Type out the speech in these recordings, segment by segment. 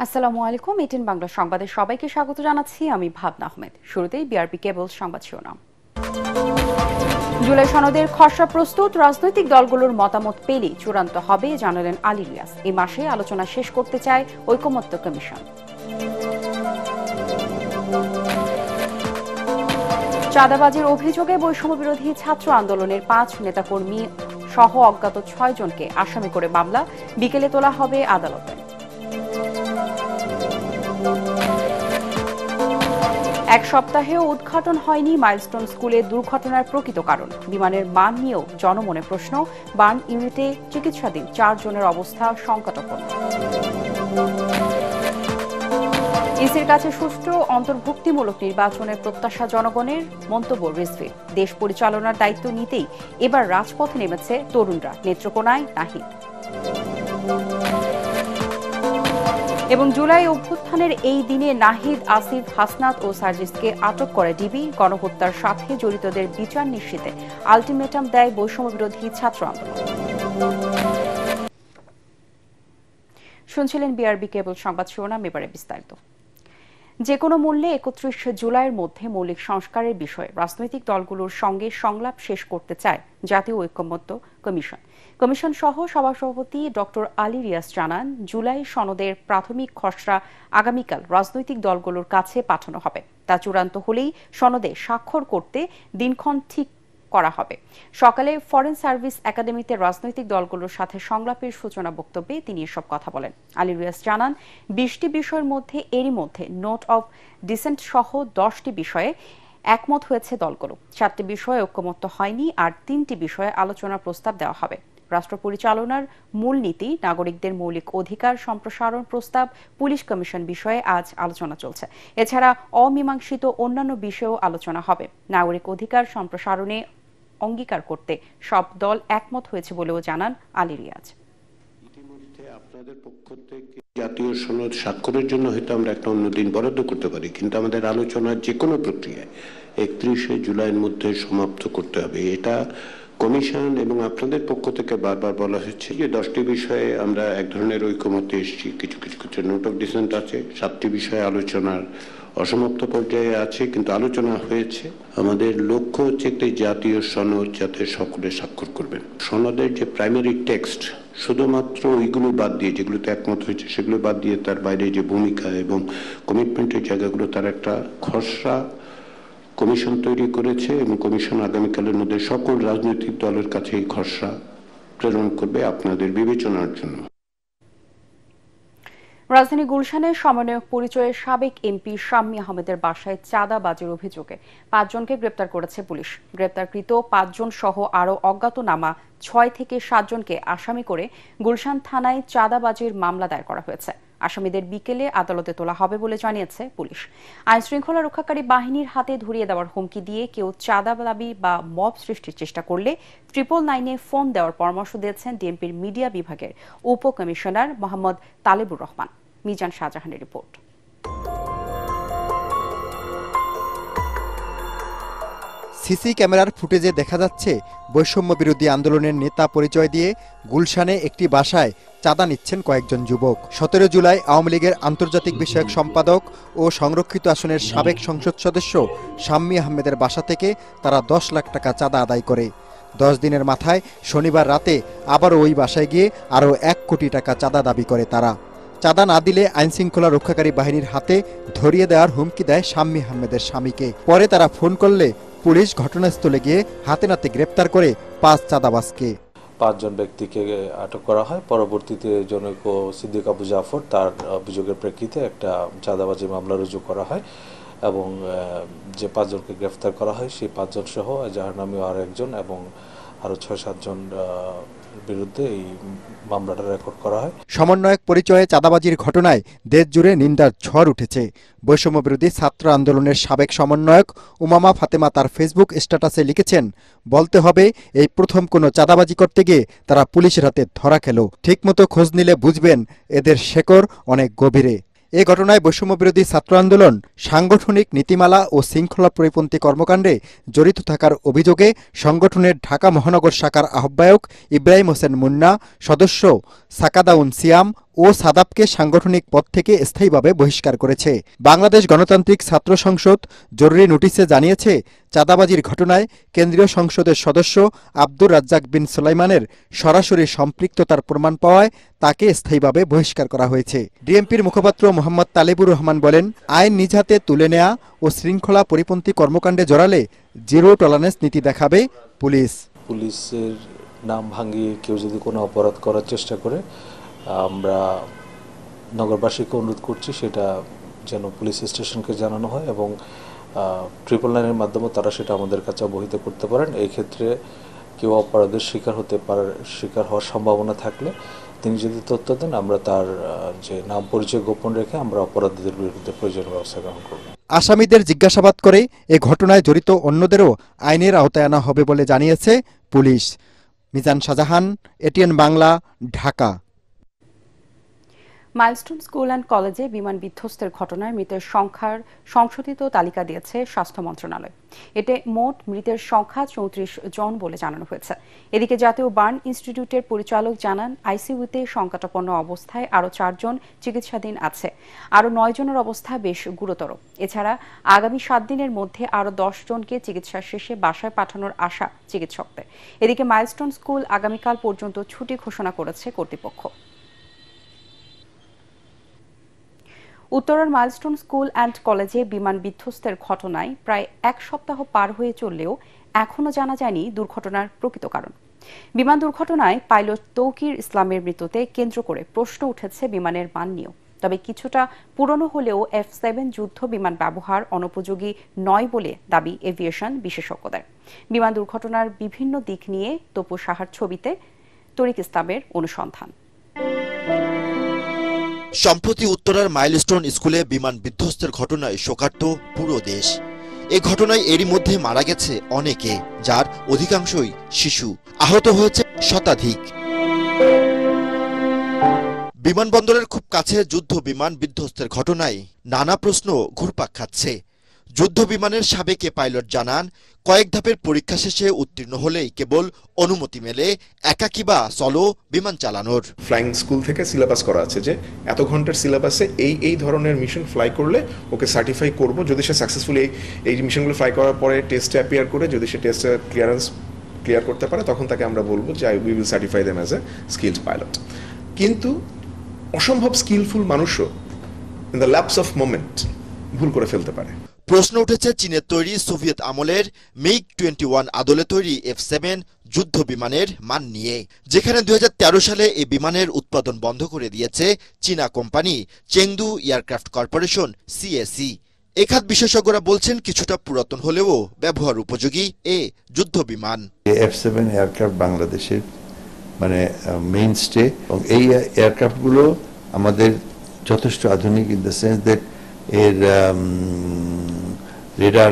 আসসালামু আলাইকুম। 18 বাংলা সংবাদে সবাইকে স্বাগত জানাচ্ছি। আমি ভাবনা আহমেদ। শুরুতেই বিআরপি কেবল সংবাদ শিরোনাম। জুলাই সনদের খসড়া প্রস্তুত, রাজনৈতিক দলগুলোর মতামত পেলেই চূড়ান্ত হবে জানালেন আলী রিয়াজ। এই মাসে আলোচনা শেষ করতে চায় ঐকমত্য কমিশন। চাঁদাবাজির অভিযোগে বৈষম্য বিরোধী ছাত্র আন্দোলনের 5 নেতাকর্মী সহ অজ্ঞাত 6 জনকে আসামি করে মামলা বিকেলে তোলা হবে আদালতে। এক সপ্তাহেও উদ্ঘাটন হয়নি মাইলস্টোন স্কুলে দুর্ঘটনার প্রকৃত কারণ। বিমানের মান নিয়েও জনমনে প্রশ্ন। বার্ন ইউনিটে চিকিৎসাধীন 4 জনের অবস্থা সংকটাপন্ন। ইসির কাছে সুষ্ঠু অন্তর্ভুক্তিমূলক নির্বাচনের প্রত্যাশা জনগণের, মন্তব্য রিজভীর। দেশ পরিচালনার দায়িত্ব নিতেই এবার রাজপথে নেমেছে তরুণরা, নেত্রকোনায় নাহিদ। এবং জুলাই অভ্যুত্থানের এই দিনে নাহিদ, আসিফ, হাসনাত ও সার্জিসকে আটক করে ডিবি। গণহত্যার সাথে জড়িতদের বিচার নিশ্চিতে আলটিমেটাম দেয় বৈষম্য বিরোধী ছাত্র আন্দোলন। শুনছিলেন বিআরবি কেবল সংবাদ শিরোনাম, এবারে বিস্তারিত। যে কোনো মূল্যে 31 জুলাইয়ের মধ্যে মৌলিক সংস্কারের বিষয়ে রাজনৈতিক দলগুলোর সঙ্গে সংলাপ শেষ করতে চায় জাতীয় ঐকমত্য কমিশন। কমিশন সহ সভাপতি ডক্টর আলী রিয়াজ জানান, জুলাই সনদের প্রাথমিক খসড়া আগামীকাল রাজনৈতিক দলগুলোর কাছে পাঠানো হবে। তা চূড়ান্ত হলেই সনদে স্বাক্ষর করতে দিনক্ষণ ঠিক করা হবে। সকালে ফরেন সার্ভিস একাডেমিতে রাজনৈতিক দলগুলোর সাথে সংলাপের সূচনা বক্তব্যে তিনি এসব কথা বলেন। আলী রিয়াজ জানান, 20টি বিষয়ের মধ্যে এরই মধ্যে নোট অব ডিসেন্ট সহ 10টি বিষয়ে একমত হয়েছে দলগুলো। 7টি বিষয়ে ঐকমত্য হয়নি, আর 3টি বিষয়ে আলোচনার প্রস্তাব দেওয়া হবে। রাষ্ট্র পরিচালনার মূলনীতি, নাগরিকদের মৌলিক অধিকার সম্প্রসারণ প্রস্তাব, পুলিশ কমিশন বিষয়ে আজ আলোচনা চলছে। এছাড়া অমীমাংসিত অন্যান্য বিষয়েও আলোচনা হবে। নাগরিক অধিকার সম্প্রসারণে অঙ্গীকার করতে সব দল একমত হয়েছে বলেও জানান আলী রিয়াজ। ইতিমধ্যে আপনাদের পক্ষ থেকে জাতীয় সনদ স্বাক্ষরের জন্য হয়তো আমরা একটা অন্য দিন বরাদ্দ করতে পারি, কিন্তু আমাদের আলোচনার যে কোনো প্রক্রিয়ায় 31 জুলাইয়ের মধ্যে সমাপ্ত করতে হবে। এটা কমিশন এবং আপনাদের পক্ষ থেকে বারবার বলা হচ্ছে যে 10টি বিষয়ে আমরা এক ধরনের ঐকমত্যে এসেছি। কিছু কিছু নোট অফ ডিসেন্ট আছে, 7টি বিষয়ে আলোচনার অসমাপ্ত পর্যায়ে আছে, কিন্তু আলোচনা হয়েছে। আমাদের লক্ষ্য হচ্ছে একটি জাতীয় সনদ যাতে সকলে স্বাক্ষর করবেন। সনদের যে প্রাইমারি টেক্সট, শুধুমাত্র ওইগুলো বাদ দিয়ে, যেগুলোতে একমত হয়েছে সেগুলো বাদ দিয়ে তার বাইরে যে ভূমিকা এবং কমিটমেন্টের জায়গাগুলো, তার একটা খসড়া কমিশন তৈরি করেছে এবং কমিশন আগামীকালের মধ্যে সকল রাজনৈতিক দলের কাছে এই খসড়া প্রেরণ করবে আপনাদের বিবেচনার জন্য। রাজধানী গুলশানে সমন্বয়ক পরিচয়ে সাবেক এমপি শাম্মী আহমেদের বাসায় চাঁদাবাজির অভিযোগে 5 জনকে গ্রেপ্তার করেছে পুলিশ। গ্রেপ্তারকৃত 5 জন সহ আরও অজ্ঞাতনামা 6 থেকে 7 জনকে আসামি করে গুলশান থানায় চাঁদাবাজির মামলা দায়ের করা হয়েছে। আসামিদের বিকেলে আদালতে তোলা হবে বলে জানিয়েছে পুলিশ। আইনশৃঙ্খলা রক্ষাকারী বাহিনীর হাতে ধরিয়ে দেওয়ার হুমকি দিয়ে কেউ চাঁদা দাবি বা মব সৃষ্টির চেষ্টা করলে 999-এ ফোন দেওয়ার পরামর্শ দিয়েছেন ডিএমপির মিডিয়া বিভাগের উপকমিশনার মোহাম্মদ তালেবুর রহমান। মিজান শাহজাহানের রিপোর্ট। সিসি ক্যামেরার ফুটেজে দেখা যাচ্ছে বৈষম্য বিরোধী আন্দোলনের নেতা পরিচয় দিয়ে গুলশানে একটি বাসায় চাঁদা নিচ্ছেন কয়েকজন যুবক। 17 জুলাই আওয়ামী লীগের আন্তর্জাতিক বিষয়ক সম্পাদক ও সংরক্ষিত আসনের সাবেক সংসদ সদস্য শাম্মী আহমেদের বাসা থেকে তারা 10 লাখ টাকা চাঁদা আদায় করে। 10 দিনের মাথায় শনিবার রাতে আবারও ওই বাসায় গিয়ে আরও 1 কোটি টাকা চাঁদা দাবি করে তারা। চাঁদা না দিলে আইনশৃঙ্খলা রক্ষাকারী বাহিনীর হাতে ধরিয়ে দেওয়ার হুমকি দেয় শাম্মী আহমেদের স্বামীকে। পরে তারা ফোন করলে পুলিশ ঘটনাস্থলে গিয়ে হাতে নাতে গ্রেপ্তার করে 5 চাঁদাবাজকে। 5 জন ব্যক্তিকে আটক করা হয়। পরবর্তীতে জনৈক সিদ্দিক আবু জাফর, তার অভিযোগের প্রেক্ষিতে একটা চাঁদাবাজি মামলা রুজু করা হয় এবং যে 5 জনকে গ্রেফতার করা হয় সেই 5 জন সহ যার নামে আরও একজন এবং আরও 6-7 জন বিরুদ্ধে এই মামলাটা রেকর্ড করা হয়। সমন্বয়ক পরিচয়ে চাঁদাবাজির ঘটনায় দেশ জুড়ে নিন্দার ঝড় উঠেছে। বৈষম্য বিরোধী ছাত্র আন্দোলনের সাবেক সমন্বয়ক উমামা ফাতেমা তার ফেসবুক স্ট্যাটাসে লিখেছেন, বলতে হবে এই প্রথম কোনো চাঁদাবাজি করতে গিয়ে তারা পুলিশের হাতে ধরা খেল। ঠিকমতো খোঁজ নিলে বুঝবেন এদের শেকড় অনেক গভীরে। এ ঘটনায় বৈষম্য বিরোধী ছাত্র আন্দোলন সাংগঠনিক নীতিমালা ও শৃঙ্খলা পরিপন্থী কর্মকাণ্ডে জড়িত থাকার অভিযোগে সংগঠনের ঢাকা মহানগর শাখার আহ্বায়ক ইব্রাহিম হোসেন মুন্না, সদস্য সাকাদাউন সিয়াম ও সাদাবকে সাংগঠনিক পদ থেকে স্থায়ীভাবে বহিষ্কার করেছে। বাংলাদেশ গণতান্ত্রিক ছাত্র সংসদ জরুরি নোটিশে জানিয়েছে, চাঁদাবাজির ঘটনায় কেন্দ্রীয় সংসদের সদস্য আব্দুর রাজ্জাক বিন সুলাইমানের সরাসরি সম্পৃক্ততার প্রমাণ পাওয়ায় তাকে স্থায়ীভাবে বহিষ্কার করা হয়েছে। ডিএমপির মুখপাত্র মোহাম্মদ তালেবুর রহমান বলেন, আইন নিজ হাতে তুলে নেওয়া ও শৃঙ্খলা পরিপন্থী কর্মকাণ্ডে জড়ালে জিরো টলারেন্স নীতি দেখাবে পুলিশ। পুলিশের নাম ভাঙিয়ে কেউ যদি কোনো অপরাধ করার চেষ্টা করে, আমরা নগরবাসীকে অনুরোধ করছি সেটা যেন পুলিশ স্টেশনকে জানানো হয় এবং 999-এর মাধ্যমে তারা সেটা আমাদের কাছে অবহিত করতে পারেন। এই ক্ষেত্রে কেউ অপরাধের শিকার হওয়ার সম্ভাবনা থাকলে তিনি যদি তথ্য দেন, আমরা তার যে নাম পরিচয় গোপন রেখে আমরা অপরাধীদের বিরুদ্ধে প্রয়োজনীয় ব্যবস্থা গ্রহণ করব। আসামিদের জিজ্ঞাসাবাদ করে এ ঘটনায় জড়িত অন্যদেরও আইনের আওতায় আনা হবে বলে জানিয়েছে police. Mizan Shahjahan, ATN Bangla, Dhaka. Milestone school and কলেজে বিমান বিধ্বস্তের ঘটনায় মৃতের সংখ্যার সংশোধিত তালিকা দিয়েছে স্বাস্থ্য মন্ত্রণালয়। এতে মোট মৃতের সংখ্যা 34 জন বলে জানানো হয়েছে। এদিকে জাতীয় বার্ন ইনস্টিটিউটের পরিচালক জানান, আইসিইউতে সংকটাপন্ন অবস্থায় আরও 4 জন চিকিৎসাধীন আছে। আরও 9 জনের অবস্থা বেশ গুরুতর। এছাড়া আগামী 7 দিনের মধ্যে আরও 10 জনকে চিকিৎসা শেষে বাসায় পাঠানোর আশা চিকিৎসকদের। এদিকে মাইলস্টোন স্কুল আগামীকাল পর্যন্ত ছুটি ঘোষণা করেছে কর্তৃপক্ষ। উত্তরার মাইলস্টোন স্কুল অ্যান্ড কলেজে বিমান বিধ্বস্তের ঘটনায় প্রায় 1 সপ্তাহ পার হয়ে চললেও এখনও জানা যায়নি দুর্ঘটনার প্রকৃত কারণ। বিমান দুর্ঘটনায় পাইলট তৌকির ইসলামের মৃত্যুতে কেন্দ্র করে প্রশ্ন উঠেছে বিমানের মান নিয়েও। তবে কিছুটা পুরনো হলেও F-7 যুদ্ধ বিমান ব্যবহার অনুপযোগী নয় বলে দাবি এভিয়েশন বিশেষজ্ঞদের। বিমান দুর্ঘটনার বিভিন্ন দিক নিয়ে তপু সাহার ছবিতে তরিক ইসলামের অনুসন্ধান। সম্প্রতি উত্তরার মাইলস্টোন স্কুলে বিমান বিধ্বস্তের ঘটনায় শোকার্ত পুরো দেশ। এই ঘটনায় এরই মধ্যে মারা গেছে অনেকে, যার অধিকাংশই শিশু। আহত হয়েছে শতাধিক। বিমানবন্দরের খুব কাছে যুদ্ধ বিমান বিধ্বস্তের ঘটনায় নানা প্রশ্ন ঘুরপাক খাচ্ছে। যুদ্ধ বিমানের সাবেক পাইলট জানান, কয়েক ধাপের পরীক্ষা শেষে উত্তীর্ণ হলেই কেবল অনুমতি মেলে একাকী বা সলো বিমান চালানোর। ফ্লাইং স্কুল থেকে সিলেবাস করা আছে যে এত ঘন্টার সিলেবাসে এই ধরনের মিশন ফ্লাই করলে ওকে সার্টিফাই করব। যদি সে সাকসেসফুলি এই মিশনগুলো ফ্লাই করার পরে টেস্টে অ্যাপিয়ার করে, যদি সে টেস্টে ক্লিয়ার করতে পারে, তখন তাকে আমরা বলবো যে we will certify them as a skilled pilot. কিন্তু অসম্ভব স্কিলফুল মানুষও in the lapse of moment ভুল করে ফেলতে পারে। প্রশ্ন উঠেছে চীনের তৈরি সোভিয়েত আমলের MiG-21 আদলে তৈরি F-7 যুদ্ধ বিমানের মান নিয়ে, যেখানে 2013 সালে এই বিমানের উৎপাদন বন্ধ করে দিয়েছে চীনা company Chengdu aircraft corporation CAC। এখাত বিশেষজ্ঞরা বলছেন, কিছুটা পুরাতন হলেও ব্যবহার উপযোগী এ যুদ্ধ বিমান। F-7 এয়ারক্রাফট বাংলাদেশের মেইনস্টে, এবং এই এয়ারক্রাফটগুলো আমাদের যথেষ্ট আধুনিক ইন দ্য সেন্স দ্যাট এর রেডার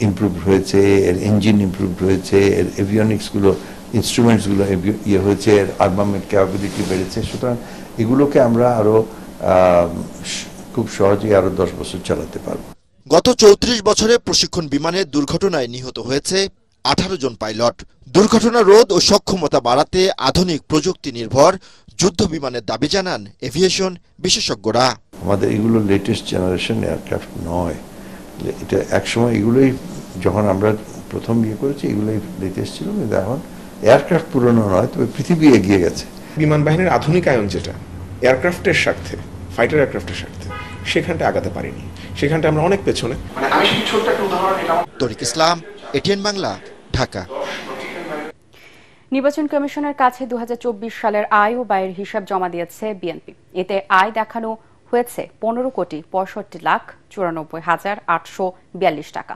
ইমপ্রুভ হয়েছে, এর ইঞ্জিন ইমপ্রুভ হয়েছে, এর এভিয়নিক্সগুলো ইনস্ট্রুমেন্টসগুলো হয়েছে, এর আর্মামেন্ট ক্যাপাবিলিটি বেড়েছে। সুতরাং এগুলোকে আমরা আরো খুব সহজেই আরো 10 বছর চালাতে পারবো। গত 34 বছরে প্রশিক্ষণ বিমানের দুর্ঘটনায় নিহত হয়েছে 18 জন পাইলট। দুর্ঘটনা রোধ ও সক্ষমতা বাড়াতে আধুনিক প্রযুক্তি নির্ভর যুদ্ধ বিমানের দাবি জানান এভিয়েশন বিশেষজ্ঞরা। আমাদের এগুলো লেটেস্ট জেনারেশন এয়ারক্রাফট নয়, এটা একসময় এগুলোই যখন আমরা প্রথম করেছি এগুলোই লেটেস্ট ছিল, কিন্তু এখন এয়ারক্রাফট পুরনো নয়, তবে পৃথিবী এগিয়ে গেছে। বিমান বাহিনীর আধুনিকায়ন যেটা এয়ারক্রাফটের স্বার্থে, ফাইটার এয়ারক্রাফটের স্বার্থে, সেখানটা আগাতে পারিনি, সেখানটা আমরা অনেক পেছনে। তরিক ইসলাম, এটিএন বাংলা, ঢাকা। নির্বাচন কমিশনের কাছে 2024 সালের আয় ও ব্যয়ের হিসাব জমা দিয়েছে বিএনপি। এতে আয় দেখানো হয়েছে 15,64,94,842 টাকা,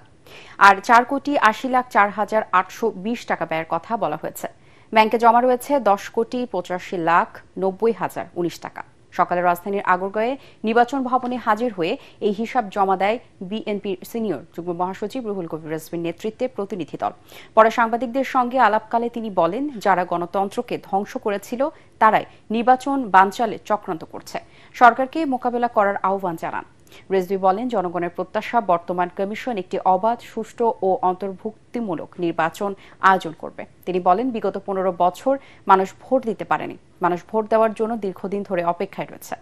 আর 4,80,04,820 টাকা ব্যয়ের কথা বলা হয়েছে। ব্যাংকে জমা রয়েছে 10,85,90,019 টাকা। সকালে রাজধানীর আগরগাঁয়ে নির্বাচন ভবনে হাজির হয়ে এই হিসাব জমা দেয় বিএনপির সিনিয়র যুগ্ম মহাসচিব রুহুল কবির রিজভীর নেতৃত্বে প্রতিনিধি দল। পরে সাংবাদিকদের সঙ্গে আলাপকালে তিনি বলেন, যারা গণতন্ত্রকে ধ্বংস করেছিল তারাই নির্বাচন বানচালে চক্রান্ত করছে। সরকারকে মোকাবেলা করার আহ্বান জানান। রেজভী বলেন, জনগণের প্রত্যাশা বর্তমান কমিশন একটি অবাধ, সুষ্ঠু ও অন্তর্ভুক্তিমূলক নির্বাচন আয়োজন করবে। তিনি বলেন, বিগত 15 বছর মানুষ ভোট দিতে পারেনি, মানুষ ভোট দেওয়ার জন্য দীর্ঘদিন ধরে অপেক্ষায় রয়েছে।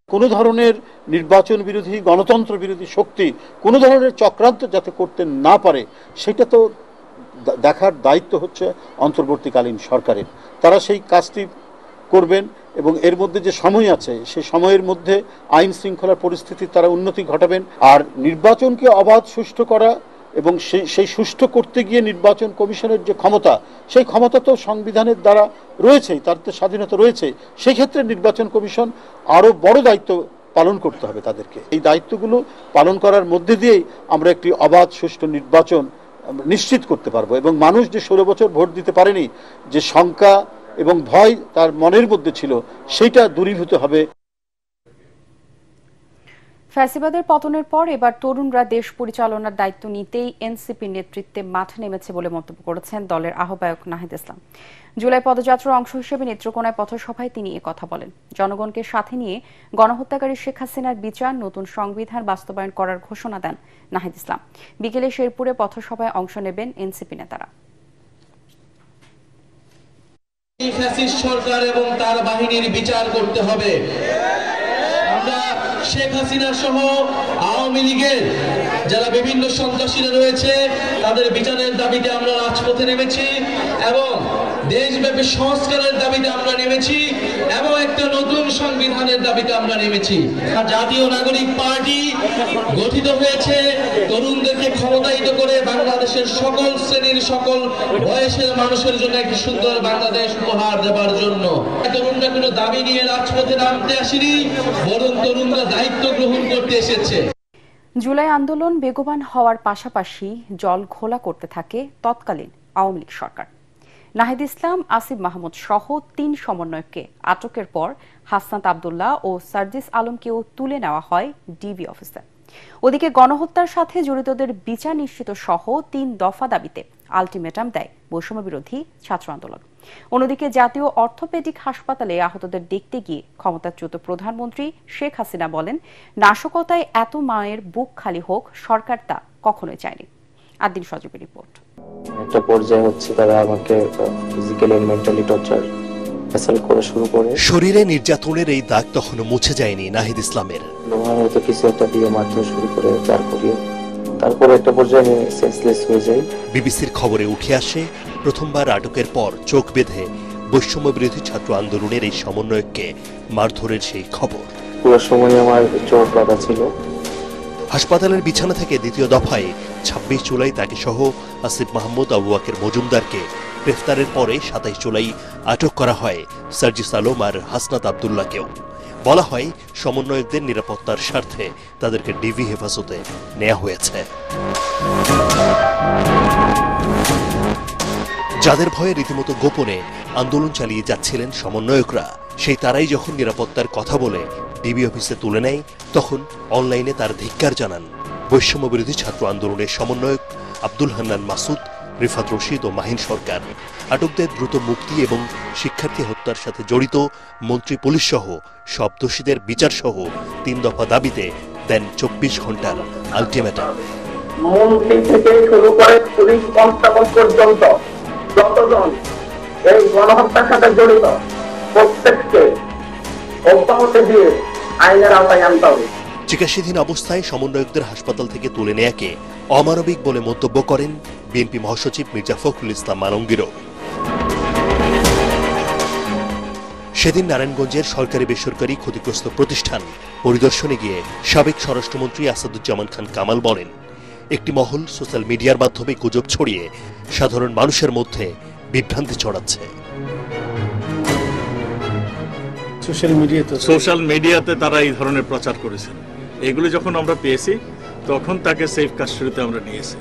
কোনো ধরনের নির্বাচন বিরোধী, গণতন্ত্র বিরোধী শক্তি কোনো ধরনের চক্রান্ত যাতে করতে না পারে, সেটা তো দেখার দায়িত্ব হচ্ছে অন্তর্বর্তীকালীন সরকারের। তারা সেই কাজটি করবেন এবং এর মধ্যে যে সময় আছে সেই সময়ের মধ্যে আইন শৃঙ্খলার পরিস্থিতির তারা উন্নতি ঘটাবেন। আর নির্বাচনকে অবাধ, সুষ্ঠু করা এবং সেই সুষ্ঠু করতে গিয়ে নির্বাচন কমিশনের যে ক্ষমতা, সেই ক্ষমতা তো সংবিধানের দ্বারা রয়েছেই, তার তো স্বাধীনতা রয়েছে। সেই ক্ষেত্রে নির্বাচন কমিশন আরও বড় দায়িত্ব পালন করতে হবে তাদেরকে। এই দায়িত্বগুলো পালন করার মধ্যে দিয়েই আমরা একটি অবাধ, সুষ্ঠু নির্বাচন নিশ্চিত করতে পারবো এবং মানুষ যে 16 বছর ভোট দিতে পারেনি, যে শঙ্কা এবং ভয় তার মনের মধ্যে ছিল, সেটা দূরীভূত হবে। ফ্যাসিবাদের পতনের পর এবার তরুণরা দেশ পরিচালনার দায়িত্ব নিতেই এনসিপির নেতৃত্বে মাঠে নেমেছে বলে মন্তব্য করেছেন দলের আহ্বায়ক নাহিদ ইসলাম। জুলাই পদযাত্রার অংশ হিসেবে নেত্রকোনায় পথসভায় তিনি কথা বলেন। জনগণকে সাথে নিয়ে গণহত্যাকারী শেখ হাসিনার বিচার, নতুন সংবিধান বাস্তবায়ন করার ঘোষণা দেন নাহিদ ইসলাম। বিকেলে শেরপুরে পথসভায় অংশ নেবেন এনসিপি নেতারা। ফ্যাসিস্ট সরকার এবং তার বাহিনীর বিচার করতে হবে। আমরা শেখ হাসিনা সহ আওয়ামী লীগের যারা বিভিন্ন সন্ত্রাসীরা রয়েছে তাদের বিচারের দাবিতে আমরা রাজপথে নেমেছি এবং দেশব্যাপী সংস্কারের দাবিতে আমরা নেমেছি এবং একটা নতুন সংবিধানের দাবিতে আমরা নেমেছি। জাতীয় নাগরিক পার্টি গঠিত হয়েছে তরুণদেরকে ক্ষমতায়িত করে বাংলাদেশের সকল শ্রেণীর, সকল বয়সের মানুষের জন্য একটি সুন্দর বাংলাদেশ উপহার দেওয়ার জন্য। তরুণরা কোনো দাবি নিয়ে রাজপথে নামতে আসেনি, বরং তরুণরা দায়িত্ব গ্রহণ করতে এসেছে। জুলাই আন্দোলন বেগবান হওয়ার পাশাপাশি জল ঘোলা করতে থাকে তৎকালীন আওয়ামী লীগ সরকার। নাহিদ ইসলাম, আসিফ মাহমুদ সহ 3 সমন্বয়ককে আটকের পর হাসনাত আব্দুল্লাহ ও সার্জিস আলমকেও তুলে নেওয়া হয় ডিবি অফিসে। ওদিকে গণহত্যার সাথে জড়িতদের বিচার নিশ্চিত সহ 3 দফা দাবিতে আলটিমেটাম দেয় বৈষম্য বিরোধী ছাত্র আন্দোলন। অন্যদিকে জাতীয় অর্থোপেডিক হাসপাতালে আহতদের দেখতে গিয়ে ক্ষমতাচ্যুত প্রধানমন্ত্রী শেখ হাসিনা বলেন, নাশকতায় এত মায়ের বুক খালি হোক, সরকার তা কখনোই চায়নি। আদিন সজীবের রিপোর্ট। একটা পর্যায়ে হচ্ছে তারা আমাকে ফিজিক্যালি এন্ড মেন্টালি টর্চার করে শুরু করে। শরীরে নির্যাতনের এই দাগ তখনও মুছে যায়নি নাহিদ ইসলামের। লোহার মতো কিছু একটা দিয়ে মারতে শুরু করে, তারপরে একটা পর্যায়ে সেন্সলেস হয়ে যায়। বিবিসির খবরে উঠে আসে প্রথমবার আটকের পর চোখ বেঁধে বৈষম্য বিরোধী ছাত্র আন্দোলনের এই সমন্বয়ককে মারধরের সেই খবর। পুরো সময় আমার চোখ বাঁধা ছিল। হাসপাতালের বিছানা থেকে দ্বিতীয় দফায় 26 জুলাই তাকে সহ আসিফ মাহমুদ, আবু বকর মজুমদারকে গ্রেফতারের পরে 27 জুলাই আটক করা হয় সার্জিস আলম আর হাসনাত আব্দুল্লাহকেও। বলা হয়, সমন্বয়কদের নিরাপত্তার স্বার্থে তাদেরকে ডিবি হেফাজতে নেওয়া হয়েছে। যাদের ভয়ে রীতিমতো গোপনে আন্দোলন চালিয়ে যাচ্ছিলেন সমন্বয়করা, সেই তারাই যখন নিরাপত্তার কথা বলে ডিবি অফিসে তুলে নেয়, তখন অনলাইনে তার ধিক্কার জানান বৈষম্য বিরোধী ছাত্র আন্দোলনের সমন্বয়ক আব্দুল হান্নান মাসুদ, রিফাত রশিদ ও মাহিন সরকার। আটকদের দ্রুত মুক্তি এবং শিক্ষার্থী হত্যার সাথে জড়িত মন্ত্রী, পুলিশ সহ সব দোষীদের বিচার সহ 3 দফা দাবিতে দেন 24 ঘন্টার আলটিমেটাম। মন্ত্রী থেকে শুরু করে পুলিশ কনস্টেবল পর্যন্ত যতজন এই গণহত্যার সাথে জড়িত প্রত্যেককে অব্যাহতি দিয়ে আইনের আওতায় আনতে হবে। চিকিৎসাধীন অবস্থায় সমন্বয়কদের হাসপাতাল থেকে তুলে নেয়াকে অমানবিক বলে মন্তব্য করেন বিএনপি মহাসচিব মির্জা ফখরুল ইসলাম আলমগীরও। সেদিন নারায়ণগঞ্জের সরকারি বেসরকারি ক্ষতিগ্রস্ত প্রতিষ্ঠান পরিদর্শনে গিয়ে সাবেক স্বরাষ্ট্রমন্ত্রী আসাদুজ্জামান খান কামাল বলেন, একটি মহল সোশ্যাল মিডিয়ার মাধ্যমে গুজব ছড়িয়ে সাধারণ মানুষের মধ্যে বিভ্রান্তি ছড়াচ্ছে। সোশ্যাল মিডিয়াতে তারা এই ধরনের প্রচার করেছেন। এগুলো যখন আমরা পেয়েছি তখন তাকে সেফ কাস্টডিতে আমরা নিয়েছি।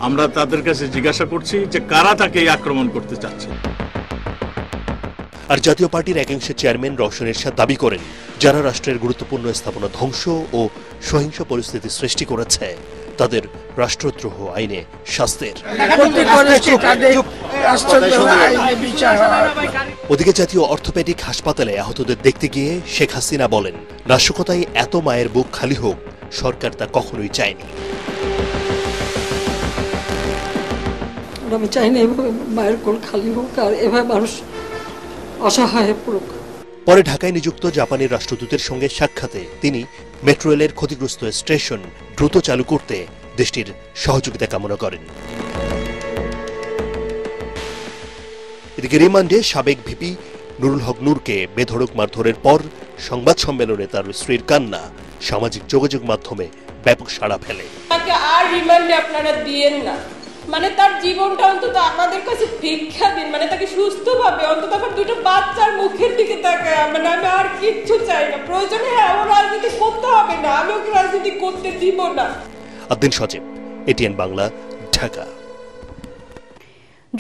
আমরা তাদের কাছে জিজ্ঞাসা করছি যে কারা তাকে এই আক্রমণ করতে চাচ্ছে। আর জাতীয় পার্টির একাংশের চেয়ারম্যান রওশন এরশাদ দাবি করেন, যারা রাষ্ট্রের গুরুত্বপূর্ণ স্থাপনা ধ্বংস ও সহিংস পরিস্থিতি সৃষ্টি করেছে তাদের রাষ্ট্রদ্রোহ আইনে শাস্তির। ওদিকে জাতীয় অর্থোপেডিক হাসপাতালে আহতদের দেখতে গিয়ে শেখ হাসিনা বলেন, নাশকতায় এত মায়ের বুক খালি হোক সরকার তা কখনোই চায়নি। আমি চাই না এভাবে মায়ের কোল খালি হোক আর এভাবে মানুষ অসহায় পড়ুক। পরে ঢাকায় নিযুক্ত জাপানের রাষ্ট্রদূতের সঙ্গে সাক্ষাতে তিনি মেট্রো রেলের ক্ষতিগ্রস্ত স্টেশন দ্রুত চালু করতে দেশটির সহযোগিতা কামনা করেন। এদিকে রিমান্ডে সাবেক ভিপি নুরুল হক নূরকে বেধড়ক মারধরের পর সংবাদ সম্মেলনে তার স্ত্রীর কান্না সামাজিক যোগাযোগ মাধ্যমে ব্যাপক সাড়া ফেলে। তাকে আর রিমান্ডে আপনারা দিয়েন না, মানে তার জীবনটা অন্তত আমাদের কাছে ভিক্ষা দিন, মানে তাকে সুস্থভাবে অন্তত আমার দুটো বাচ্চার মুখের দিকে তাকায়, মানে আমি আর কিচ্ছু চাই না। প্রয়োজনে হ্যাঁ ও রাজনীতি করতে হবে না, আমি ওকে রাজনীতি করতে দিব না। আদিন সজীব, এটিএন বাংলা, ঢাকা।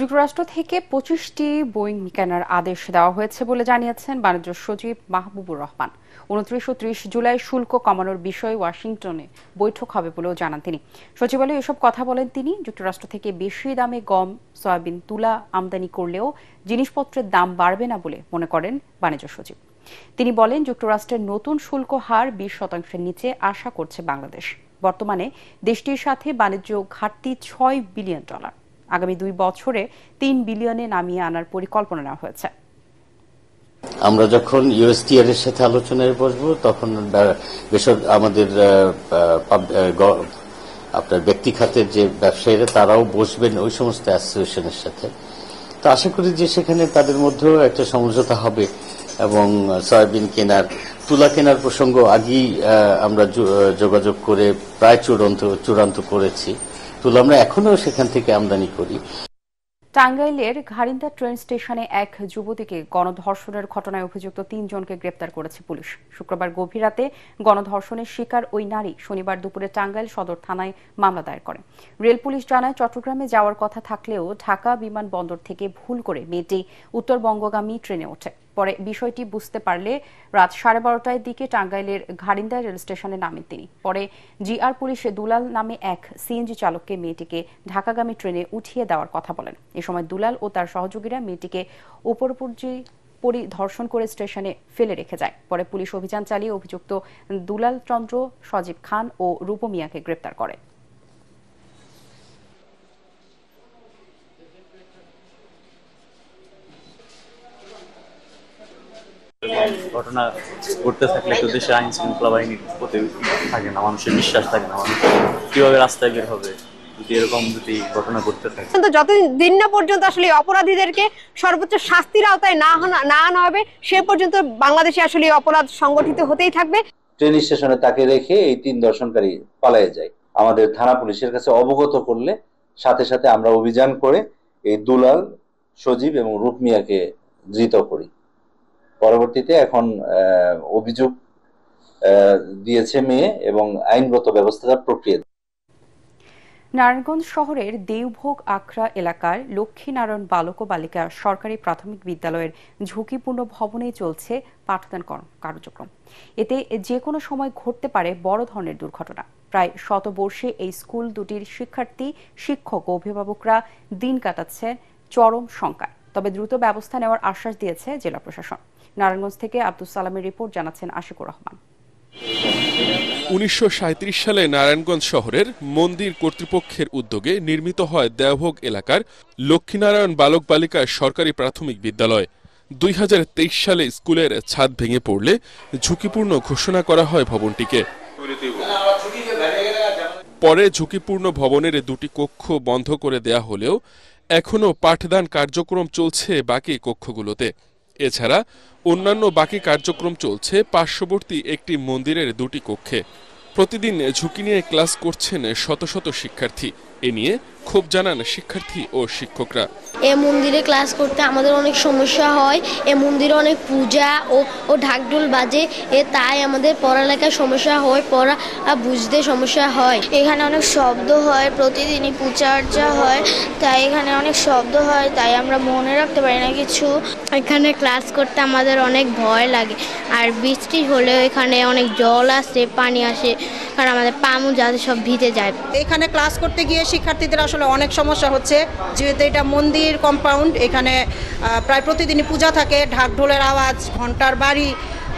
যুক্তরাষ্ট্র থেকে 25টি বোয়িং কেনার আদেশ দেওয়া হয়েছে বলে জানিয়েছেন বাণিজ্য সচিব মাহবুবুর রহমান। 29 ও 30 জুলাই শুল্ক কমানোর বিষয়ে ওয়াশিংটনে বৈঠক হবে বলেও জানান তিনি। সচিবালয়ে এসব কথা বলেন তিনি। যুক্তরাষ্ট্র থেকে বেশি দামে গম, সয়াবিন, তুলা আমদানি করলেও জিনিসপত্রের দাম বাড়বে না বলে মনে করেন বাণিজ্য সচিব। তিনি বলেন, যুক্তরাষ্ট্রের নতুন শুল্ক হার 20% নিচে আশা করছে বাংলাদেশ। বর্তমানে দেশটির সাথে বাণিজ্য ঘাটতি $6 বিলিয়ন। আগামী 2 বছরে 3 বিলিয়নে নামিয়ে আনার পরিকল্পনা নেওয়া হয়েছে। আমরা যখন ইউএসটিআর এর সাথে আলোচনায় বসবো তখন আমাদের আপনার ব্যক্তি খাতের যে ব্যবসায়ীরা তারাও বসবেন ওই সমস্ত অ্যাসোসিয়েশনের সাথে। তো আশা করি যে সেখানে তাদের মধ্যেও একটা সমঝোতা হবে এবং সয়াবিন কেনার, তুলা কেনার প্রসঙ্গ আগেই আমরা যোগাযোগ করে প্রায় চূড়ান্ত করেছি। তুলা আমরা এখনো সেখান থেকে আমদানি করি। টাঙ্গাইলের ঘারিন্দা ট্রেন স্টেশনে এক যুবতীকে গণধর্ষণের ঘটনায় অভিযুক্ত 3 জনকে গ্রেপ্তার করেছে পুলিশ। শুক্রবার গভীর রাতে গণধর্ষণের শিকার ওই নারী শনিবার দুপুরে টাঙ্গাইল সদর থানায় মামলা দায়ের করেন। রেল পুলিশ জানায়, চট্টগ্রামে যাওয়ার কথা থাকলেও ঢাকা বিমানবন্দর থেকে ভুল করে মেয়েটি উত্তরবঙ্গগামী ট্রেনে ওঠে। পরে বিষয়টি বুঝতে পারলে রাত 12:30টার দিকে টাঙ্গাইলের ঘারিন্দা রেল স্টেশনে নামেন তিনি। পরে জিআর পুলিশ দুলাল নামে এক সিএনজি চালককে মেয়েটিকে ঢাকাগামী ট্রেনে উঠিয়ে দেওয়ার কথা বলেন। এ সময় দুলাল ও তার সহযোগীরা মেয়েটিকে ধর্ষণ করে স্টেশনে ফেলে রেখে যায়। পরে পুলিশ অভিযান চালিয়ে অভিযুক্ত দুলাল চন্দ্র, সজীব খান ও রূপ মিয়াকে গ্রেপ্তার করে। ঘটনা ঘটতে থাকলে তো দেশে আইন শৃঙ্খলা বাহিনীর প্রতি থাকে না, মানুষের বিশ্বাস থাকে না, মানুষ কিভাবে রাস্তায় বের হবে যদি এরকম ঘটনা ঘটতে থাকে। কিন্তু যতদিন না পর্যন্ত আসলে অপরাধীদেরকে সর্বোচ্চ শাস্তির আওতায় না আনা হবে সে পর্যন্ত বাংলাদেশে আসলে অপরাধ সংগঠিত হতেই থাকবে। ট্রেন স্টেশনে তাকে রেখে এই 3 দর্শনকারী পালিয়ে যায়। আমাদের থানা পুলিশের কাছে অবগত করলে সাথে সাথে আমরা অভিযান করে এই দুলাল, সজীব এবং রূপ মিয়াকে ধৃত করি। পরবর্তীতে এখন অভিযোগ দিয়েছে মেয়ে এবং আইনগত ব্যবস্থা প্রক্রিয়া। নারায়ণগঞ্জ শহরের দেওভোগ আখড়া এলাকার লক্ষ্মীনারায়ণ বালক ও বালিকা সরকারি প্রাথমিক বিদ্যালয়ের ঝুঁকিপূর্ণ ভবনেই চলছে পাঠদান কার্যক্রম। এতে যে কোনো সময় ঘটতে পারে বড় ধরনের দুর্ঘটনা। প্রায় শতবর্ষে এই স্কুল দুটির শিক্ষার্থী, শিক্ষক ও অভিভাবকরা দিন কাটাচ্ছেন চরম শঙ্কায়। তবে দ্রুত ব্যবস্থা নেওয়ার আশ্বাস দিয়েছে জেলা প্রশাসন। নারায়ণগঞ্জ থেকে আব্দুল সালামের রিপোর্ট, জানাচ্ছেন আশিকুর রহমান। 1937 সালে নারায়ণগঞ্জ শহরের মন্দির কর্তৃপক্ষের উদ্যোগে নির্মিত হয় দেওভোগ এলাকার লক্ষ্মীনারায়ণ বালক বালিকা সরকারি প্রাথমিক বিদ্যালয়। 2023 সালে স্কুলের ছাদ ভেঙে পড়লে ঝুঁকিপূর্ণ ঘোষণা করা হয় ভবনটিকে। পরে ঝুঁকিপূর্ণ ভবনের 2টি কক্ষ বন্ধ করে দেয়া হলেও এখনও পাঠদান কার্যক্রম চলছে বাকি কক্ষগুলোতে। এছাড়া অন্যান্য বাকি কার্যক্রম চলছে পার্শ্ববর্তী একটি মন্দিরের 2টি কক্ষে। প্রতিদিন ঝুঁকি নিয়ে ক্লাস করছেন শত শত শিক্ষার্থী। এ নিয়ে ক্ষোভ জানান শিক্ষার্থী ও শিক্ষকরা। এই মন্দিরে ক্লাস করতে আমাদের অনেক সমস্যা হয়। এই মন্দিরে অনেক পূজা ও ঢাকঢোল বাজে, তাই আমাদের পড়ালেখার সমস্যা হয়, পড়া বুঝতে সমস্যা হয়। এখানে অনেক শব্দ হয়, প্রতিদিনই পূজা আর্চা হয়, তাই এখানে অনেক শব্দ হয়, তাই আমরা মনে রাখতে পারি না কিছু। এখানে ক্লাস করতে আমাদের অনেক ভয় লাগে, আর বৃষ্টি হলেও এখানে অনেক জল আসে, পানি আসে, কারণ আমাদের পা মুখ যাতে সব ভিজে যায়। এখানে ক্লাস করতে গিয়ে শিক্ষার্থীদের আসলে অনেক সমস্যা হচ্ছে, যেহেতু এটা মন্দির কম্পাউন্ড, এখানে প্রায় প্রতিদিনই পূজা থাকে, ঢাক ঢোলের আওয়াজ, ঘন্টার বাড়ি,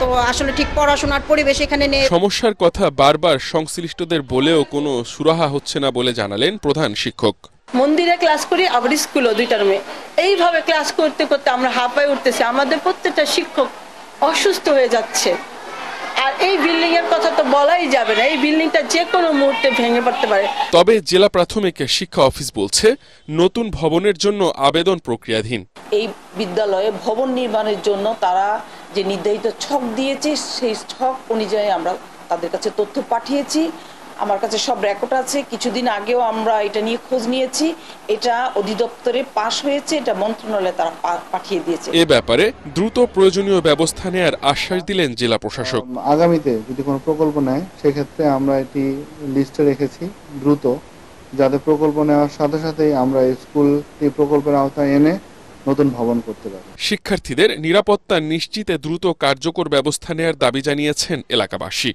তো আসলে ঠিক পড়াশোনার পরিবেশ এখানে নেই। সমস্যার কথা বারবার সংশ্লিষ্টদের বলেও কোনো সুরাহা হচ্ছে না বলে জানালেন প্রধান শিক্ষক। মন্দিরে ক্লাস করি, আবার স্কুলও 2টা রুমে, এইভাবে ক্লাস করতে করতে আমরা হাঁপায়ে উঠতেছি, আমাদের প্রত্যেকটা শিক্ষক অসুস্থ হয়ে যাচ্ছে। আর এই বিল্ডিং এর কথা তো বলাই যাবে না, এই বিল্ডিংটা যে কোনো মুহূর্তে ভেঙে পড়তে পারে। তবে জেলা প্রাথমিক শিক্ষা অফিস বলছে নতুন ভবনের জন্য আবেদন প্রক্রিয়াধীন। এই বিদ্যালয়ে ভবন নির্মাণের জন্য তারা যে নির্ধারিত ছক দিয়েছে, সেই ছক অনুযায়ী আমরা তাদের কাছে তথ্য পাঠিয়েছি। আমার কাছে সব রেকর্ড আছে, কিছুদিন আগেও আমরা এটা নিয়ে খোঁজ নিয়েছি, এটা অধিদপ্তরে পাশ হয়েছে, এটা মন্ত্রণালয়ে তারা পাঠিয়ে দিয়েছে। এ ব্যাপারে দ্রুত প্রয়োজনীয় ব্যবস্থা নেয়ার আশ্বাস দিলেন জেলা প্রশাসক। আগামীতে যদি কোনো প্রকল্প নেয় সেক্ষেত্রে আমরা এটি লিস্টে রেখেছি দ্রুত, যাতে প্রকল্প নেওয়ার সাথে সাথেই আমরা স্কুলটি প্রকল্পের আওতায় এনে নতুন ভবন করতে পারি। শিক্ষার্থীদের নিরাপত্তা নিশ্চিতে দ্রুত কার্যকর ব্যবস্থা নেয়ার দাবি জানিয়েছেন এলাকাবাসী।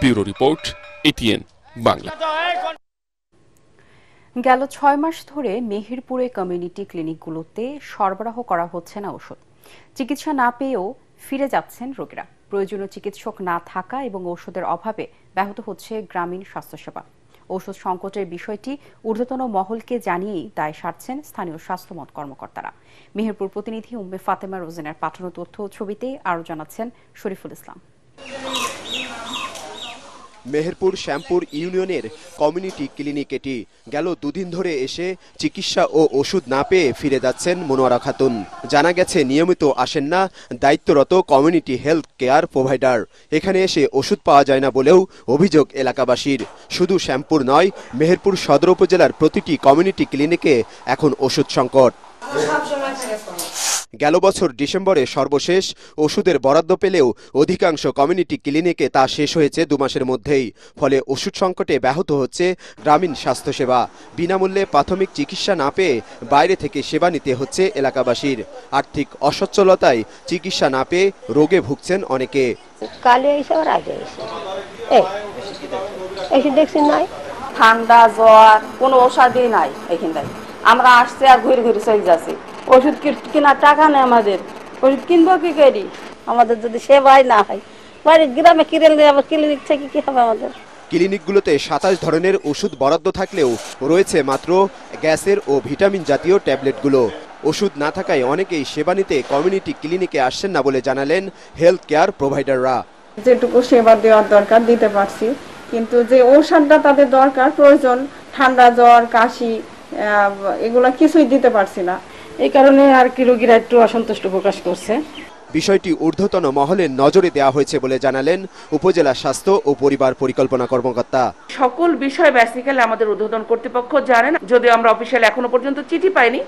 Bureau report, ATN Bangla. গেল 6 মাস ধরে মেহেরপুরে কমিউনিটি ক্লিনিকগুলোতে সরবরাহ করা হচ্ছে না ওষুধ। চিকিৎসা না পেয়েও ফিরে যাচ্ছেন রোগীরা। প্রয়োজনীয় চিকিৎসক না থাকা এবং ওষুধের অভাবে ব্যাহত হচ্ছে গ্রামীণ স্বাস্থ্যসেবা। ওষুধ সংকটের বিষয়টি ঊর্ধ্বতন মহলকে জানিয়েই দায় সারছেন স্থানীয় স্বাস্থ্যমত কর্মকর্তারা। মেহেরপুর প্রতিনিধি উম্মে ফাতেমা রোজিনার পাঠানো তথ্য ও ছবিতে আরও জানাচ্ছেন শরীফুল ইসলাম। মেহেরপুর শ্যামপুর ইউনিয়নের কমিউনিটি ক্লিনিক এটি। গেল 2 দিন ধরে এসে চিকিৎসা ও ওষুধ না পেয়ে ফিরে যাচ্ছেন মনোয়ারা খাতুন। জানা গেছে নিয়মিত আসেন না দায়িত্বরত কমিউনিটি হেলথ কেয়ার প্রোভাইডার। এখানে এসে ওষুধ পাওয়া যায় না বলেও অভিযোগ এলাকাবাসীর। শুধু শ্যামপুর নয়, মেহেরপুর সদর উপজেলার প্রতিটি কমিউনিটি ক্লিনিকে এখন ওষুধ সংকট। গেল বছর ডিসেম্বরে সর্বশেষ ওষুধের বরাদ্দ পেলেও অধিকাংশ কমিউনিটি ক্লিনিকে তা শেষ হয়েছে 2 মাসের মধ্যেই। ফলে ওষুধ সংকটে ব্যাহত হচ্ছে গ্রামীণ স্বাস্থ্যসেবা। বিনামূল্যে প্রাথমিক চিকিৎসা না পেয়ে বাইরে থেকে সেবা নিতে হচ্ছে এলাকাবাসীর। আর্থিক অসচ্ছলতায় চিকিৎসা না পেয়ে রোগে ভুগছেন অনেকে। ঠান্ডা জ্বর কোনো ওষুধই নাই এখানটায়। আমরা আসছি আর ঘুরে ঘুরে চলে যাচ্ছি, ওষুধ কেনার টাকা নেই আমাদের, ওষুধ কিনবো কি করি? আমাদের যদি সেবাই না হয়, বাড়ির গ্রামে কিনলে আবার ক্লিনিক থেকে কি হবে আমাদের? ক্লিনিকগুলোতে 27 ধরনের ওষুধ বরাদ্দ থাকলেও রয়েছে মাত্র গ্যাসের ও ভিটামিন জাতীয় ট্যাবলেটগুলো। ওষুধ না থাকায় অনেকেই সেবা নিতে কমিউনিটি ক্লিনিকে আসছেন না বলে জানালেন হেলথ কেয়ার প্রোভাইডাররা। যেটুকু সেবা দেওয়ার দরকার দিতে পারছি, কিন্তু যে ঔষধটা তাদের দরকার প্রয়োজন, ঠান্ডা জ্বর কাশি এগুলা কিছুই দিতে পারছি না। এই কারণে আর কি রোগীরা একটু অসন্তুষ্ট প্রকাশ করছে। বিষয়টি ঊর্ধ্বতন মহলের নজরে দেওয়া হয়েছে বলে জানালেন উপজেলা স্বাস্থ্য ও পরিবার পরিকল্পনা কর্মকর্তা। সকল বিষয় বেসিক্যালি আমাদের ঊর্ধ্বতন কর্তৃপক্ষ জানেন, যদিও আমরা অফিসিয়াল এখনো পর্যন্ত চিঠি পাইনি,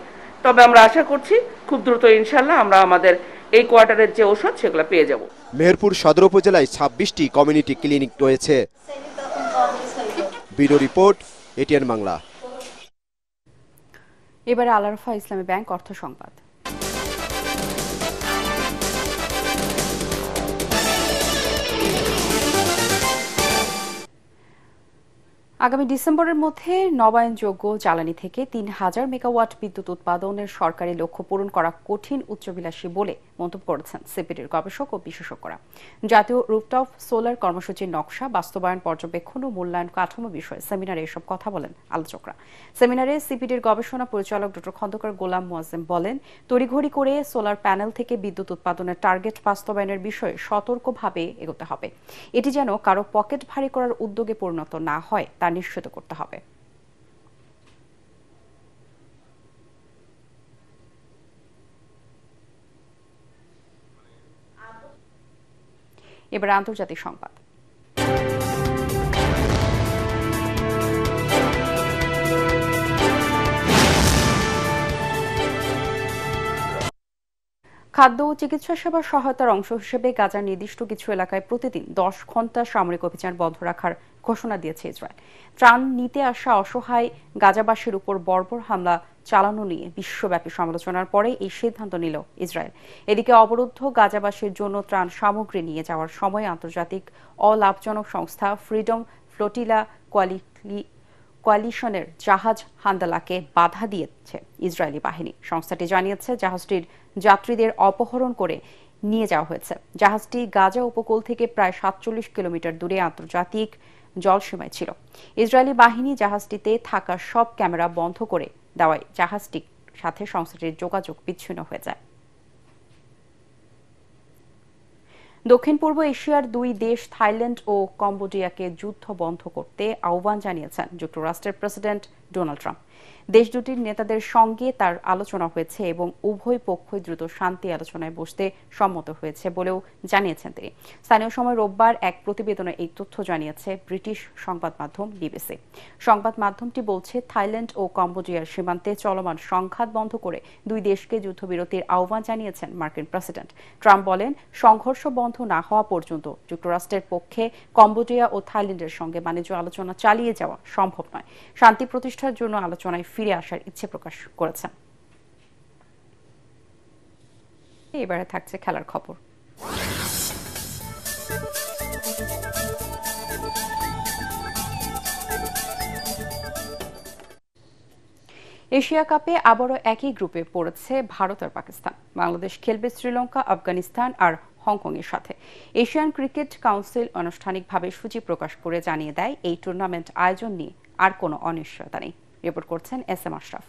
তবে আমরা আশা করছি খুব দ্রুত ইনশাল্লাহ আমরা আমাদের এই কোয়ার্টারের যে ওষুধ সেগুলো পেয়ে যাব। মেহেরপুর সদর উপজেলায় 26টি কমিউনিটি ক্লিনিক রয়েছে। Bureau report, ATN Bangla. এবারে আল-আরাফাহ ইসলামী ব্যাংক অর্থ সংবাদ। আগামী ডিসেম্বরের মধ্যে নবায়নযোগ্য জ্বালানি থেকে 3000 মেগাওয়াট বিদ্যুৎ উৎপাদনের সরকারি লক্ষ্য পূরণ করা কঠিন উচ্চবিলাসী বলে মন্তব্য করেছেন সিপিডির গবেষক ও বিশেষজ্ঞরা। জাতীয় রুফটপ সোলার কর্মসূচির নকশা বাস্তবায়ন, পর্যবেক্ষণ ও মূল্যায়ন কাঠামো বিষয়ে সেমিনারে এসব কথা বলেন আলোচকরা। সেমিনারে সিপিডির গবেষণা পরিচালক ডক্টর খন্দকার গোলাম মোয়াজ্জেম বলেন, তড়িঘড়ি করে সোলার প্যানেল থেকে বিদ্যুৎ উৎপাদনের টার্গেট বাস্তবায়নের বিষয়ে সতর্কভাবে এগোতে হবে। এটি যেন কারো পকেট ভারী করার উদ্যোগে পরিণত না হয় তা নিশ্চিত করতে হবে। এবার আন্তর্জাতিক সংবাদ। খাদ্য ও চিকিৎসা সেবা সহায়তার অংশ হিসেবে গাজার নির্দিষ্ট কিছু এলাকায় প্রতিদিন 10 ঘণ্টা সামরিক অভিযান বন্ধ রাখার ঘোষণা দিয়েছে ইসরায়েল। ত্রাণ নিতে আসা অসহায় গাজাবাসীর উপর বর্বর হামলা চালানো নিয়ে বিশ্বব্যাপী সমালোচনার পরে এই সিদ্ধান্ত নিল ইসরায়েল। এদিকে অবরুদ্ধ গাজাবাসীর জন্য ত্রাণ সামগ্রী নিয়ে যাওয়ার সময় আন্তর্জাতিক অলাভজনক সংস্থা ফ্রিডম ফ্লোটিলা কোয়ালিশন কোয়ালিশনের জাহাজ হান্দালাকে বাধা দিয়েছে ইসরায়েলি বাহিনী। সংস্থাটি জানিয়েছে জাহাজটির যাত্রীদের অপহরণ করে নিয়ে যাওয়া হয়েছে। জাহাজটি গাজা উপকূল থেকে প্রায় ৪৭ কিলোমিটার দূরে আন্তর্জাতিক জলসীমায় ছিল। ইসরায়েলি বাহিনী জাহাজটিতে থাকা সব ক্যামেরা বন্ধ করে দেওয়ায় জাহাজটির সাথে সংস্থাটির যোগাযোগ বিচ্ছিন্ন হয়ে যায়। দক্ষিণ পূর্ব এশিয়ার দুই দেশ থাইল্যান্ড ও কম্বোডিয়াকে যুদ্ধ বন্ধ করতে আহ্বান জানিয়েছেন যুক্তরাষ্ট্রের প্রেসিডেন্ট ডোনাল্ড ট্রাম্প। দেশ দুটির নেতাদের সঙ্গে তার আলোচনা হয়েছে এবং উভয় পক্ষই দ্রুত শান্তি আলোচনায় বসতে সম্মত হয়েছে বলেও জানিয়েছেন তিনি। স্থানীয় সময় রোববার এক প্রতিবেদনে এই তথ্য জানিয়েছে ব্রিটিশ সংবাদ মাধ্যম বিবিসি। সংবাদ মাধ্যমটি বলছে, থাইল্যান্ড ও কম্বোডিয়ার সীমান্তে চলমান সংঘাত বন্ধ করে দুই দেশকে যুদ্ধবিরতির আহ্বান জানিয়েছেন মার্কিন প্রেসিডেন্ট। ট্রাম্প বলেন, সংঘর্ষ বন্ধ না হওয়া পর্যন্ত যুক্তরাষ্ট্রের পক্ষে কম্বোডিয়া ও থাইল্যান্ডের সঙ্গে বাণিজ্য আলোচনা চালিয়ে যাওয়া সম্ভব নয়। শান্তি প্রতিষ্ঠার জন্য আলোচনায় ফিরে আসার ইচ্ছে প্রকাশ করেছেন। এবারে থাকছে খেলার খবর। এশিয়া কাপে আবারও একই গ্রুপে পড়েছে ভারত আর পাকিস্তান। বাংলাদেশ খেলবে শ্রীলঙ্কা, আফগানিস্তান আর হংকং এর সাথে। এশিয়ান ক্রিকেট কাউন্সিল আনুষ্ঠানিকভাবে সূচি প্রকাশ করে জানিয়ে দেয়, এই টুর্নামেন্ট আয়োজন নিয়ে আর কোনো অনিশ্চয়তা নেই। রিপোর্ট করছেন এস.এম. আশরাফ।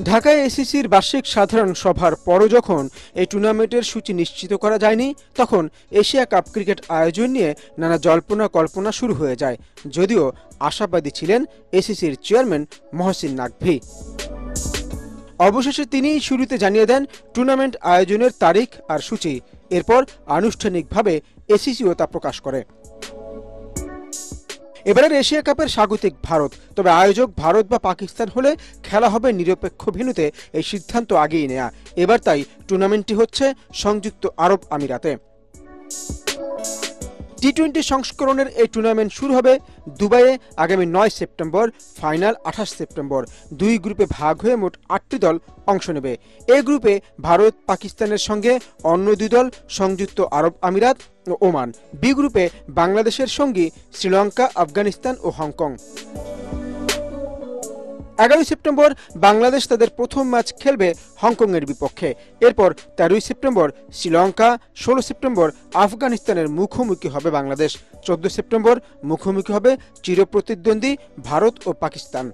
ঢাকায় এসিসির বার্ষিক সাধারণ সভার পরও যখন এই টুর্নামেন্টের সূচি নিশ্চিত করা যায়নি, তখন এশিয়া কাপ ক্রিকেট আয়োজন নিয়ে নানা জল্পনা কল্পনা শুরু হয়ে যায়। যদিও আশাবাদী ছিলেন এসিসির চেয়ারম্যান মহসিন নাকভি। অবশেষে তিনিই শুরুতে জানিয়ে দেন টুর্নামেন্ট আয়োজনের তারিখ আর সূচি। এরপর আনুষ্ঠানিকভাবে এসিসিও তা প্রকাশ করে। এবারের এশিয়া কাপের স্বাগতিক ভারত, তবে আয়োজক ভারত বা পাকিস্তান হলে খেলা হবে নিরপেক্ষ ভেন্যুতে, এই সিদ্ধান্ত আগেই নেয়া। এবার তাই টুর্নামেন্টটি হচ্ছে সংযুক্ত আরব আমিরাতে। টি-20 সংস্করণের এই টুর্নামেন্ট শুরু হবে দুবাইয়ে আগামী 9 সেপ্টেম্বর, ফাইনাল 28 সেপ্টেম্বর। দুই গ্রুপে ভাগ হয়ে মোট 8টি দল অংশ নেবে। এই গ্রুপে ভারত পাকিস্তানের সঙ্গে অন্য দুই দল সংযুক্ত আরব আমিরাত ও ওমান। বি গ্রুপে বাংলাদেশের সঙ্গী শ্রীলঙ্কা, আফগানিস্তান ও হংকং। 11 সেপ্টেম্বর বাংলাদেশ তাদের প্রথম ম্যাচ খেলবে হংকংয়ের বিপক্ষে। এরপর 13 সেপ্টেম্বর শ্রীলঙ্কা, 16 সেপ্টেম্বর আফগানিস্তানের মুখোমুখি হবে বাংলাদেশ, 14 সেপ্টেম্বর মুখোমুখি হবে চিরপ্রতিদ্বন্দ্বী ভারত ও Pakistan.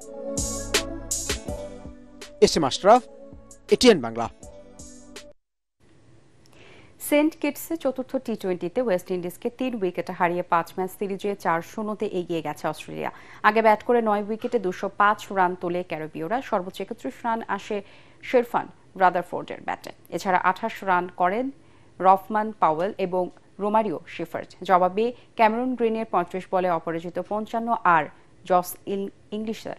S M. Ashraf, ATN Bangla. Saint কিটসে চতুর্থ টি-20তে ওয়েস্ট ইন্ডিজকে 3 উইকেটে হারিয়ে 5 ম্যাচ সিরিজে 4-0 এগিয়ে গেছে অস্ট্রেলিয়া। আগে ব্যাট করে 9 উইকেটে 205 রান তোলে ক্যারিবীয়রা। সর্বোচ্চ 31 রান আসে শেরফান রাদারফোর্ডের ব্যাটে। এছাড়া 28 রান করেন রফমান পাওয়েল এবং রোমারিও শেফার্ড। জবাবে ক্যামেরন গ্রিনের 35 বলে অপরাজিত 55 আর জস ইংলিশের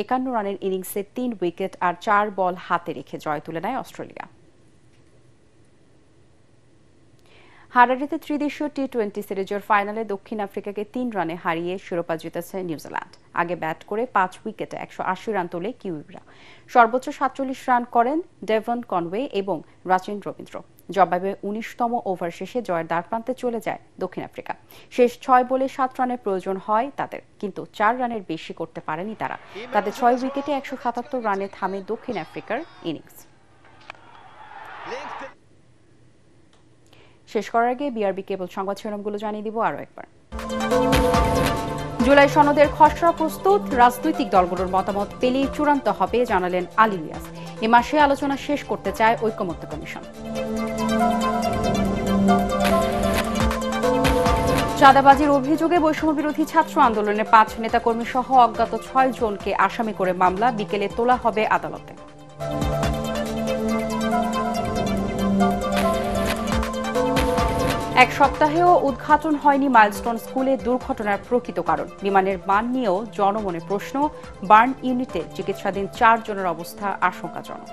51 রানের ইনিংসে 3 উইকেট আর 4 বল হাতে রেখে জয় তুলে নেয় অস্ট্রেলিয়া। হারারিতে ত্রিদেশীয় টি-20 সিরিজের ফাইনালে দক্ষিণ আফ্রিকাকে 3 রানে হারিয়ে শিরোপা জিতেছে নিউজিল্যান্ড। আগে ব্যাট করে 5 উইকেটে 180 রান তোলে কিউইরা। সর্বোচ্চ 47 রান করেন ডেভন কনওয়ে এবং রাচিন রবীন্দ্র। জবাবে 19তম ওভার শেষে জয়ের দ্বারপ্রান্তে চলে যায় দক্ষিণ আফ্রিকা। শেষ 6 বলে 7 রানের প্রয়োজন হয় তাদের, কিন্তু 4 রানের বেশি করতে পারেনি তারা। তাদের 6 উইকেটে 177 রানে থামে দক্ষিণ আফ্রিকার ইনিংস। শেষ করার আগে বিআরবি কেবল সংবাদ শিরোনামগুলো জানিয়ে দিব আরও একবার। জুলাই সনদের খসড়া প্রস্তুত, রাজনৈতিক দলগুলোর মতামত পেলেই চূড়ান্ত হবে জানালেন আলী রিয়াজ। এ মাসে আলোচনা শেষ করতে চায় ঐকমত্য কমিশন। চাঁদাবাজির অভিযোগে বৈষম্য বিরোধী ছাত্র আন্দোলনের 5 নেতাকর্মী সহ অজ্ঞাত 6 জনকে আসামি করে মামলা বিকেলে তোলা হবে আদালতে। এক সপ্তাহেও উদ্ঘাটন হয়নি মাইলস্টোন স্কুলে দুর্ঘটনার প্রকৃত কারণ। বিমানের মান নিয়েও জনমনে প্রশ্ন। বার্ন ইউনিটে চিকিৎসাধীন 4 জনের অবস্থা আশঙ্কাজনক।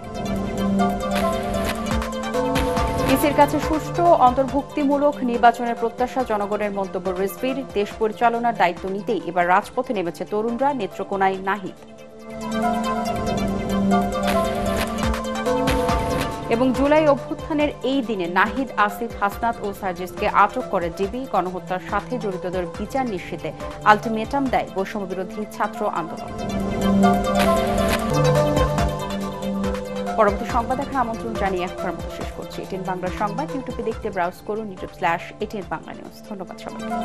ইসির কাছে সুষ্ঠু অন্তর্ভুক্তিমূলক নির্বাচনের প্রত্যাশা জনগণের মন্তব্য রিজভির। দেশ পরিচালনার দায়িত্ব নিতেই এবার রাজপথে নেমেছে তরুণরা, নেত্রকোনায় নাহিদ। এবং জুলাই অভ্যুত্থানের এই দিনে নাহিদ, আসিফ, হাসনাত ও সার্জিসকে আটক করে ডিবি। গণহত্যার সাথে জড়িতদের বিচার নিশ্চিতে আলটিমেটাম দেয় বৈষম্য বিরোধী ছাত্র আন্দোলন। পরবর্তী সংবাদ দেখার আমন্ত্রণ জানিয়ে এখনকার মতো শেষ করছি। এটিএন বাংলা সংবাদ ইউটিউবে দেখতে ব্রাউজ করুন youtube/ATN Bangla News। ধন্যবাদ সবাইকে।